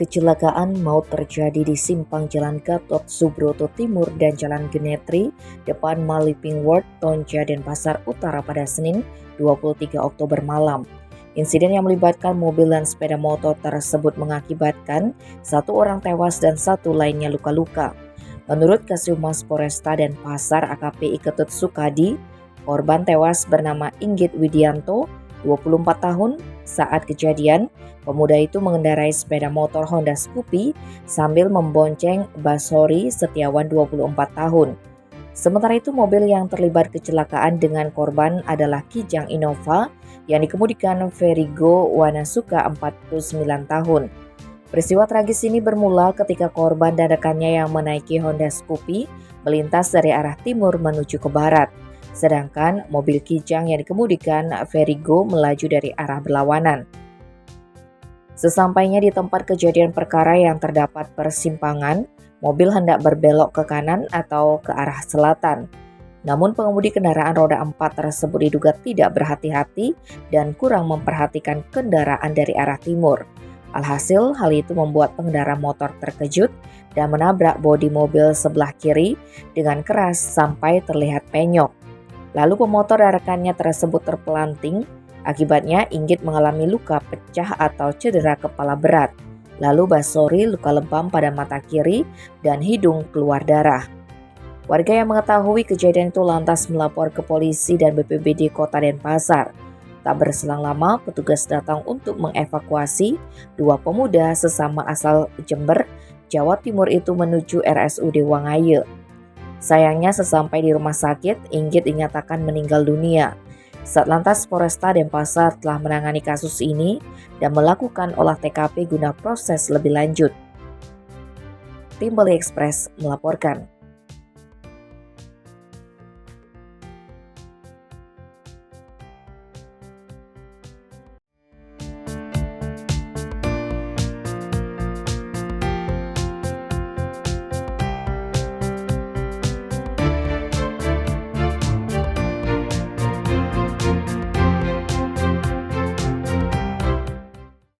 Kecelakaan maut terjadi di simpang Jalan Gatot Subroto Timur dan Jalan Genetri depan Maliping Ward, Tonja, Denpasar Utara pada Senin 23 Oktober malam. Insiden yang melibatkan mobil dan sepeda motor tersebut mengakibatkan satu orang tewas dan satu lainnya luka-luka. Menurut Kasubmas Poresta Denpasar AKP Ketut Sukadi, korban tewas bernama Inggit Widianto, 24 tahun. Saat kejadian, pemuda itu mengendarai sepeda motor Honda Scoopy sambil membonceng Basori Setiawan 24 tahun. Sementara itu, mobil yang terlibat kecelakaan dengan korban adalah Kijang Innova yang dikemudikan Verigo Wanasuka 49 tahun. Peristiwa tragis ini bermula ketika korban dan rekannya yang menaiki Honda Scoopy melintas dari arah timur menuju ke barat. Sedangkan mobil Kijang yang dikemudikan Verigo melaju dari arah berlawanan. Sesampainya di tempat kejadian perkara yang terdapat persimpangan, mobil hendak berbelok ke kanan atau ke arah selatan. Namun pengemudi kendaraan roda 4 tersebut diduga tidak berhati-hati dan kurang memperhatikan kendaraan dari arah timur. Alhasil, hal itu membuat pengendara motor terkejut dan menabrak bodi mobil sebelah kiri dengan keras sampai terlihat penyok. Lalu pemotor dan rekannya tersebut terpelanting, akibatnya Inggit mengalami luka pecah atau cedera kepala berat. Lalu Basori luka lebam pada mata kiri dan hidung keluar darah. Warga yang mengetahui kejadian itu lantas melapor ke polisi dan BPBD Kota Denpasar. Tak berselang lama, petugas datang untuk mengevakuasi dua pemuda sesama asal Jember, Jawa Timur itu menuju RSUD Wangaye. Sayangnya sesampai di rumah sakit, Inggit dinyatakan meninggal dunia. Satlantas Poresta Denpasar telah menangani kasus ini dan melakukan olah TKP guna proses lebih lanjut. Tim Bali Express melaporkan.